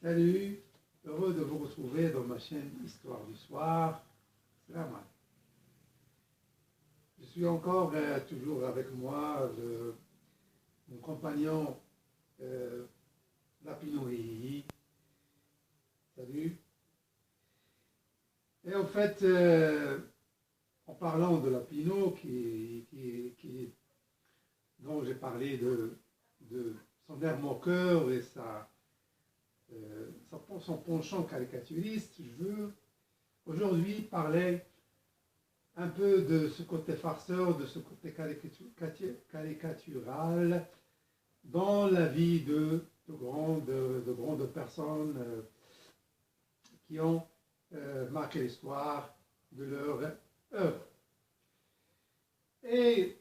Salut, heureux de vous retrouver dans ma chaîne Histoire du Soir. C'est la mal. Je suis encore toujours avec moi mon compagnon euh, Lapino Hii. Salut. Et en fait, en parlant de Lapino, dont j'ai parlé de son air moqueur et son penchant caricaturiste, je veux aujourd'hui parler un peu de ce côté farceur, de ce côté caricatural dans la vie de grandes personnes qui ont marqué l'histoire de leur œuvre. Et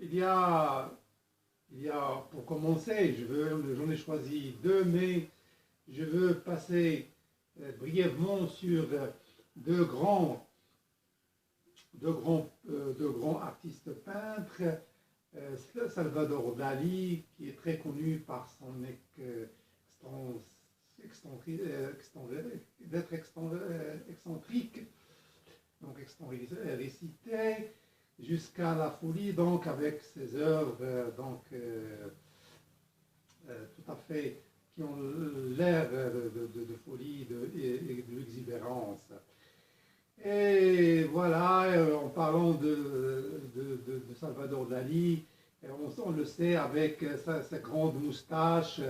il y a, pour commencer, j'en ai choisi deux, mais je veux passer brièvement sur deux grands artistes peintres. Salvador Dali, qui est très connu par son d'être excentrique, donc excentricité, jusqu'à la folie, donc avec ses œuvres tout à fait qui ont l'air de folie et de l'exubérance. Et voilà, en parlant de Salvador Dali, on le sait avec sa grande moustache,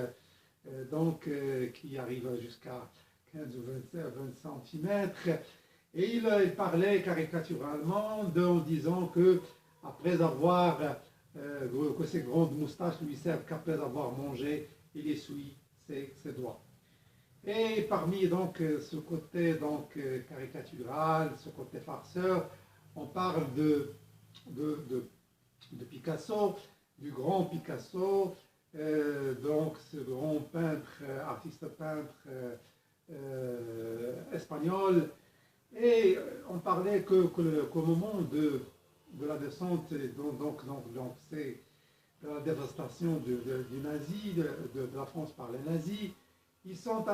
qui arrive jusqu'à 15 ou 20 cm. Et il parlait caricaturalement en disant que après avoir que ces grandes moustaches lui servent qu'après avoir mangé, il essuie ses doigts. Et parmi donc ce côté caricatural, ce côté farceur, on parle de Picasso, du grand Picasso, donc ce grand peintre, artiste peintre espagnol. Et on parlait qu'au moment de la descente, c'est la dévastation du nazi, de la France par les nazis, ils sont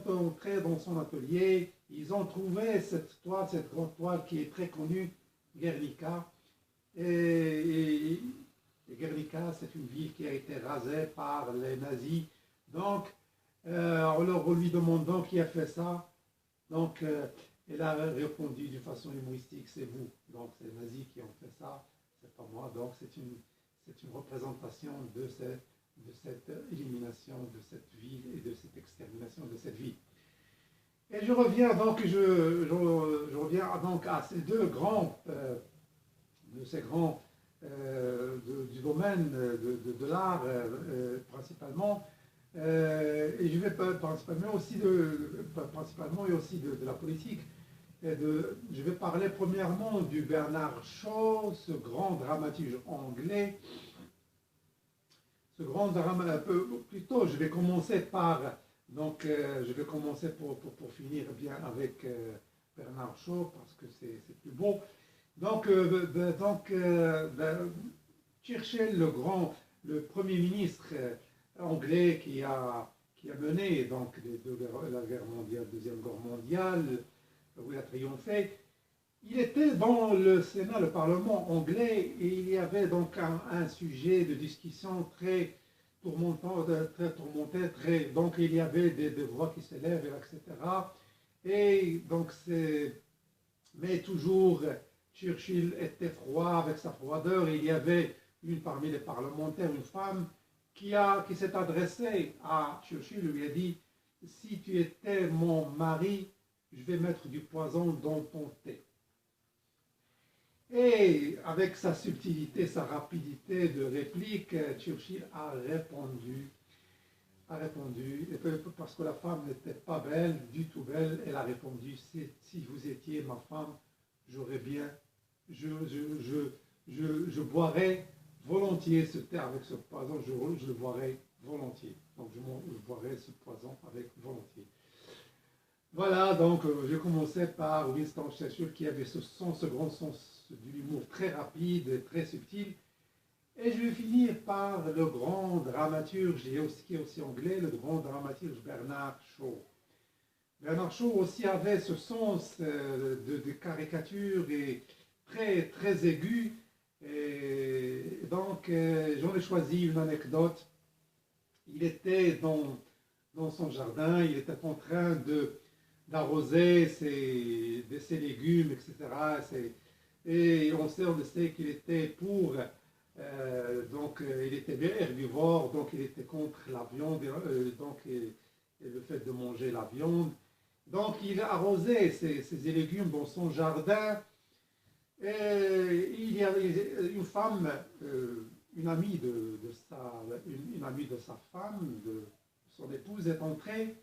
entrés dans son atelier, ils ont trouvé cette grande toile qui est très connue, Guernica. Et Guernica, c'est une ville qui a été rasée par les nazis. Donc, en lui demandant qui a fait ça, donc elle a répondu d'une façon humoristique, c'est vous. Donc, c'est les nazis qui ont fait ça, c'est pas moi. Donc, c'est une représentation de cette élimination de cette ville et de cette extermination de cette ville. Et je reviens donc, à ces deux grands, du domaine de l'art principalement, et je vais principalement et aussi de la politique. Je vais parler premièrement du Bernard Shaw, ce grand dramaturge anglais. Ce grand drame, plutôt, je vais commencer pour finir bien avec Bernard Shaw, parce que c'est plus beau. Churchill, le premier ministre anglais qui a mené la guerre mondiale, deuxième guerre mondiale, où il a triomphé, il était dans le Sénat, le Parlement anglais, et il y avait donc un sujet de discussion très tourmenté, donc il y avait des voix qui s'élèvent, etc. Et donc mais toujours Churchill était froid avec sa froideur, et il y avait parmi les parlementaires, une femme qui s'est adressée à Churchill, lui a dit: si tu étais mon mari, je vais mettre du poison dans ton thé. Et avec sa subtilité, sa rapidité de réplique, Churchill a répondu, parce que la femme n'était pas belle, du tout belle, elle a répondu: si vous étiez ma femme, j'aurais bien, je boirais volontiers ce thé avec ce poison, je le boirais volontiers. Donc je boirais ce poison avec volontiers. Voilà, donc je commençais par Winston Churchill, qui avait ce grand sens de l'humour très rapide et très subtil. Et je vais finir par le grand dramaturge, qui est aussi anglais, le grand dramaturge Bernard Shaw. Bernard Shaw aussi avait ce sens de caricature et très aigu. Et donc, j'en ai choisi une anecdote. Il était dans son jardin, il était en train d'arroser ses légumes, etc. Et on sait qu'il était il était bien herbivore, donc il était contre la viande, et le fait de manger la viande. Donc il arrosait ses légumes dans son jardin. Et il y avait une femme, une amie une amie de sa femme, de son épouse est entrée.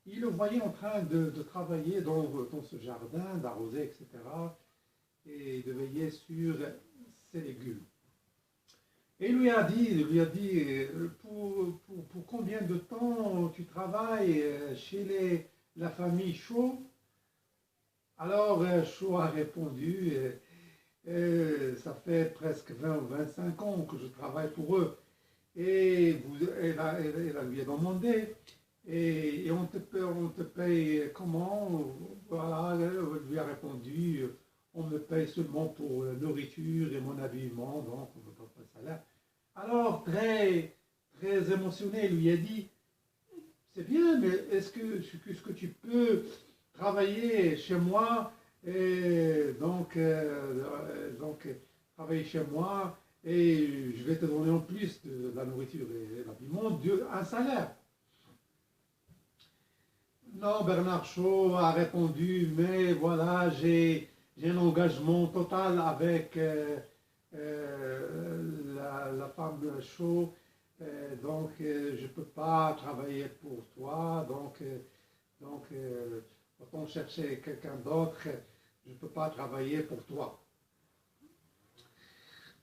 Il le voyait en train de travailler dans ce jardin, d'arroser, etc. Et de veiller sur ses légumes. Et il lui a dit pour combien de temps tu travailles chez la famille Shaw? Alors Shaw a répondu, ça fait presque 20 ou 25 ans que je travaille pour eux. Et elle lui a demandé, et on te paye comment? Voilà, elle lui a répondu, on me paye seulement pour la nourriture et mon habillement, donc on ne me donne pas de salaire. Alors, très émotionné, il lui a dit, c'est bien, mais est-ce que tu peux travailler chez moi, et donc travailler chez moi, et je vais te donner en plus de la nourriture et l'habillement un salaire. Non, Bernard Shaw a répondu, mais voilà, j'ai un engagement total avec la femme Shaw, donc je ne peux pas travailler pour toi, donc autant chercher quelqu'un d'autre, je ne peux pas travailler pour toi.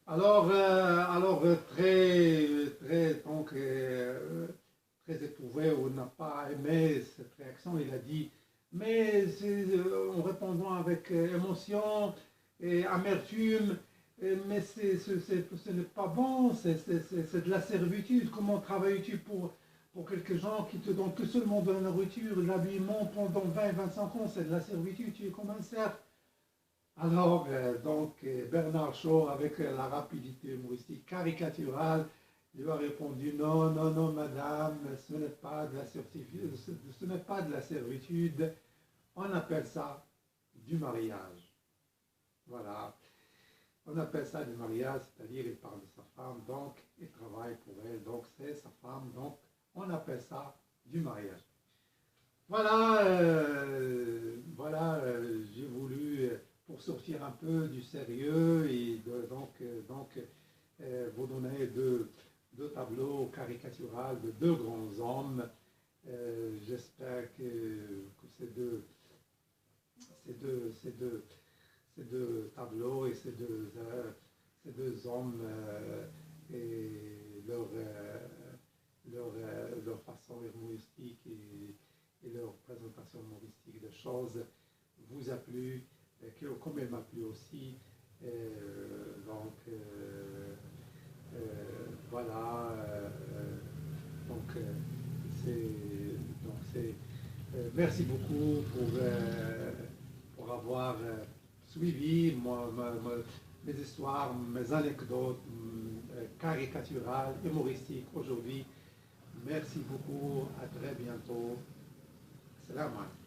Alors très éprouvé ou n'a pas aimé cette réaction, il a dit, mais en répondant avec émotion et amertume, mais ce n'est pas bon, c'est de la servitude. Comment travailles-tu pour quelques gens qui te donnent que seulement de la nourriture, de l'habillement pendant 20-25 ans? C'est de la servitude, tu es comme un cerf. Alors, Bernard Shaw, avec la rapidité humoristique caricaturale, lui a répondu, non, non, non, madame, ce n'est pas de la servitude, ce n'est pas de la servitude, on appelle ça du mariage. Voilà, on appelle ça du mariage, c'est-à-dire il parle de sa femme, donc il travaille pour elle, donc c'est sa femme, donc on appelle ça du mariage. Voilà, j'ai voulu, pour sortir un peu du sérieux, et vous donner deux tableaux caricaturaux de deux grands hommes. J'espère que ces deux tableaux et ces deux hommes et leur façon humoristique et leur présentation humoristique de choses vous a plu, comme elle m'a plu aussi. Voilà. Merci beaucoup pour avoir suivi mes histoires, mes anecdotes caricaturales, humoristiques aujourd'hui. Merci beaucoup, à très bientôt. Salam alaikum.